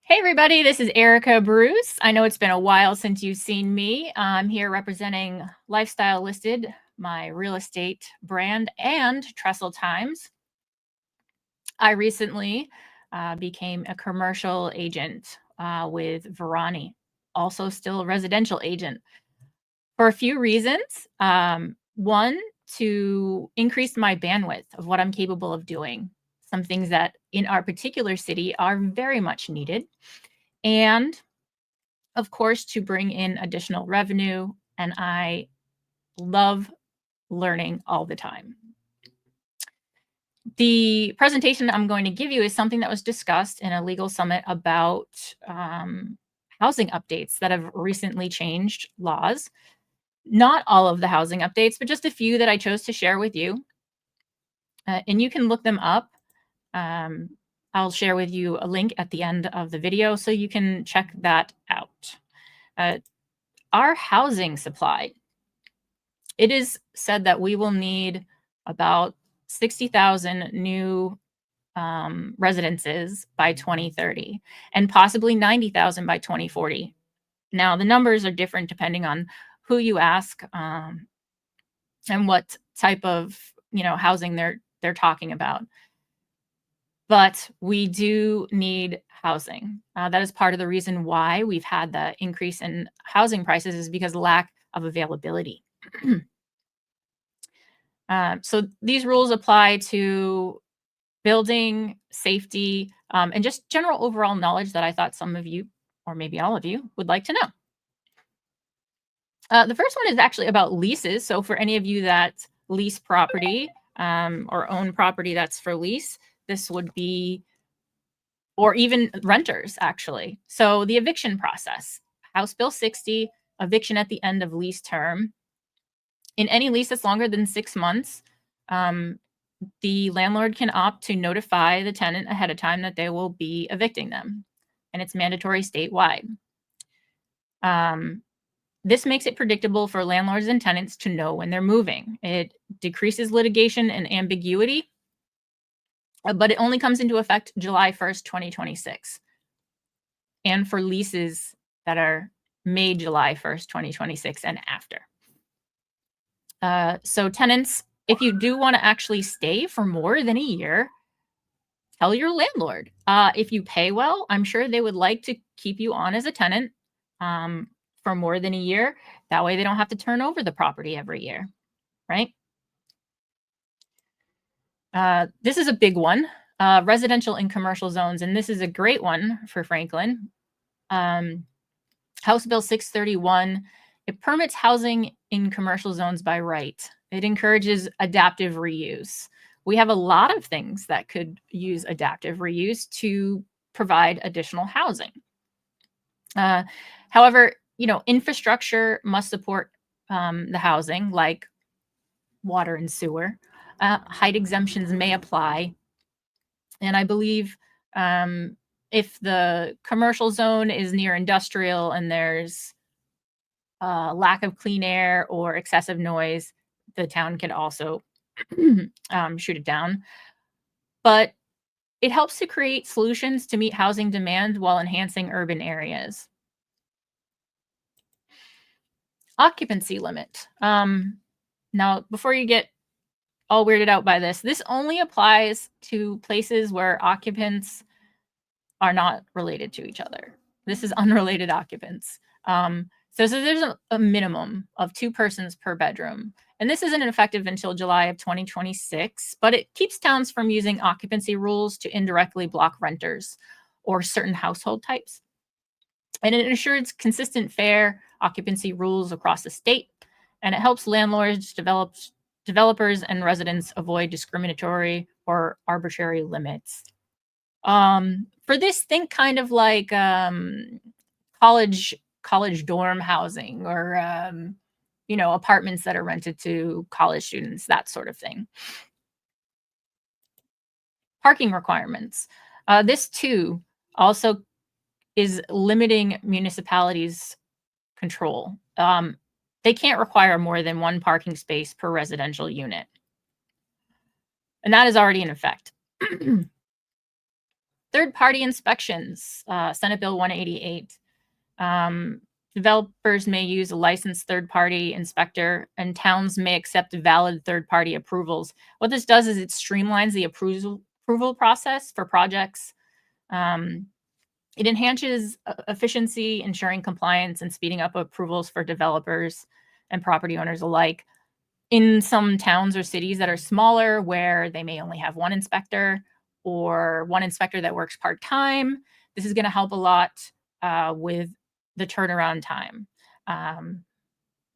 Hey everybody, this is Erica Bruce. I know it's been a while since you've seen me. I'm here representing Lifestyle Listed, my real estate brand, and Trestle Times. I recently became a commercial agent with Verani, also still a residential agent for a few reasons. One, to increase my bandwidth of what I'm capable of doing, some things that in our particular city are very much needed. And of course, to bring in additional revenue. And I love learning all the time. The presentation I'm going to give you is something that was discussed in a legal summit about housing updates that have recently changed laws. Not all of the housing updates, but just a few that I chose to share with you. And you can look them up. I'll share with you a link at the end of the video so you can check that out. Our housing supply. It is said that we will need about 60,000 new residences by 2030 and possibly 90,000 by 2040. Now, the numbers are different depending on who you ask and what type of housing they're talking about. But we do need housing. That is part of the reason why we've had the increase in housing prices is because lack of availability. So these rules apply to building, safety, and just general overall knowledge that I thought some of you, or maybe all of you, would like to know. The first one is actually about leases. So for any of you that lease property or own property that's for lease, this would be, or even renters actually. So the eviction process, House Bill 60, eviction at the end of lease term. In any lease that's longer than 6 months, the landlord can opt to notify the tenant ahead of time that they will be evicting them, and it's mandatory statewide. This makes it predictable for landlords and tenants to know when they're moving. It decreases litigation and ambiguity, but it only comes into effect July 1st, 2026, and for leases that are made July 1st, 2026 and after. So tenants, if you do want to actually stay for more than a year, tell your landlord. If you pay well, I'm sure they would like to keep you on as a tenant for more than a year. That way they don't have to turn over the property every year, right? This is a big one, residential and commercial zones, and this is a great one for Franklin. House Bill 631, it permits housing in commercial zones by right. It encourages adaptive reuse. We have a lot of things that could use adaptive reuse to provide additional housing. However, infrastructure must support the housing, like water and sewer. Height exemptions may apply. And I believe if the commercial zone is near industrial and there's lack of clean air or excessive noise, the town can also shoot it down. But it helps to create solutions to meet housing demand while enhancing urban areas. Occupancy limit. Now, before you get all weirded out by this only applies to places where occupants are not related to each other. This is unrelated occupants. So there's a minimum of 2 persons per bedroom. And this isn't effective until July of 2026, but it keeps towns from using occupancy rules to indirectly block renters or certain household types. And it ensures consistent, fair occupancy rules across the state. And it helps landlords, developers, and residents avoid discriminatory or arbitrary limits. For this, think kind of like college dorm housing or apartments that are rented to college students, that sort of thing. Parking requirements. This too also is limiting municipalities' control. They can't require more than 1 parking space per residential unit. And that is already in effect. Third-party inspections, Senate Bill 188. Developers may use a licensed third-party inspector, and towns may accept valid third-party approvals. What this does is it streamlines the approval process for projects. It enhances efficiency, ensuring compliance, and speeding up approvals for developers and property owners alike. In some towns or cities that are smaller, where they may only have one inspector or one inspector that works part-time, this is going to help a lot with the turnaround time.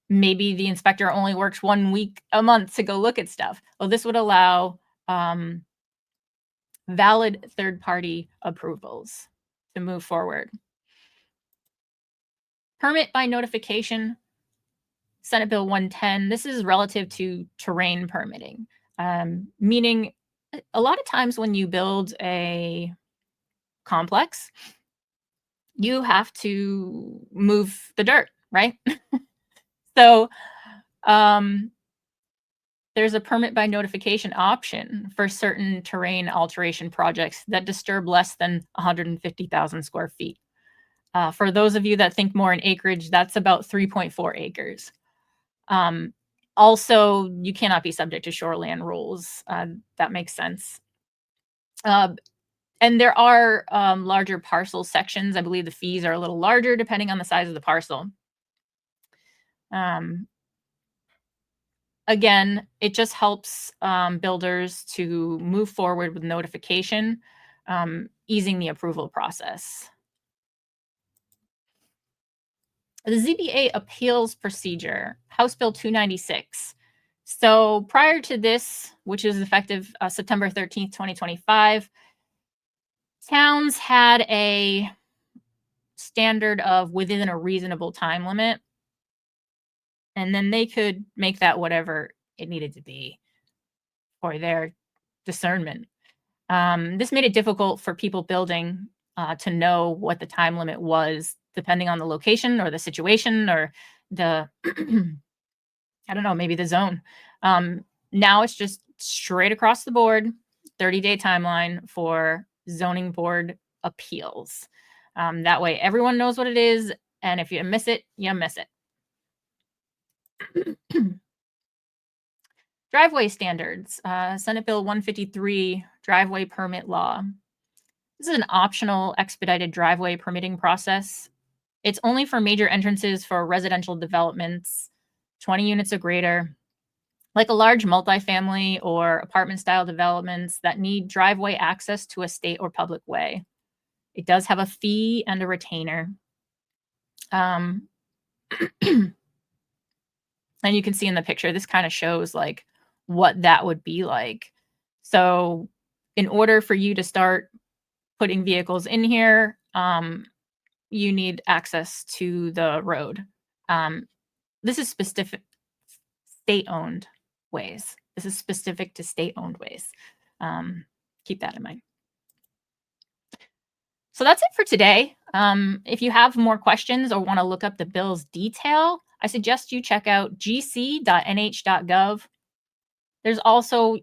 Maybe the inspector only works 1 week a month to go look at stuff. Well, this would allow valid third-party approvals to move forward. Permit by notification, Senate Bill 110. This is relative to terrain permitting, meaning a lot of times when you build a complex, you have to move the dirt, right? So there's a permit by notification option for certain terrain alteration projects that disturb less than 150,000 square feet. For those of you that think more in acreage, that's about 3.4 acres. Also, you cannot be subject to shoreland rules. That makes sense. And there are larger parcel sections. I believe the fees are a little larger depending on the size of the parcel. Again, it just helps builders to move forward with notification, easing the approval process. The ZBA appeals procedure, House Bill 296. So prior to this, which is effective September 13th, 2025, towns had a standard of within a reasonable time limit, and then they could make that whatever it needed to be for their discernment. This made it difficult for people building to know what the time limit was, depending on the location or the situation or the, I don't know, maybe the zone. Now it's just straight across the board, 30-day timeline for zoning board appeals. That way everyone knows what it is, and if you miss it, you miss it. Driveway standards, Senate Bill 153, driveway permit law. This is an optional expedited driveway permitting process. It's only for major entrances for residential developments, 20 units or greater, like a large multifamily or apartment-style developments that need driveway access to a state or public way. It does have a fee and a retainer. And you can see in the picture, this kind of shows like what that would be like. So in order for you to start putting vehicles in here, you need access to the road. This is specific state-owned ways. This is specific to state-owned ways. Keep that in mind. So that's it for today. If you have more questions or want to look up the bill's detail, I suggest you check out gc.nh.gov. There's also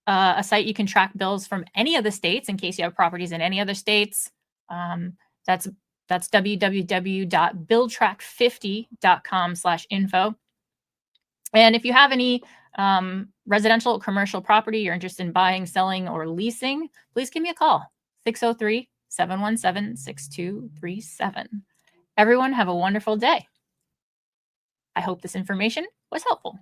a site you can track bills from any of the states in case you have properties in any other states. That's www.billtrack50.com/info. And if you have any residential or commercial property you're interested in buying, selling, or leasing, please give me a call, 603-717-6237. Everyone have a wonderful day. I hope this information was helpful.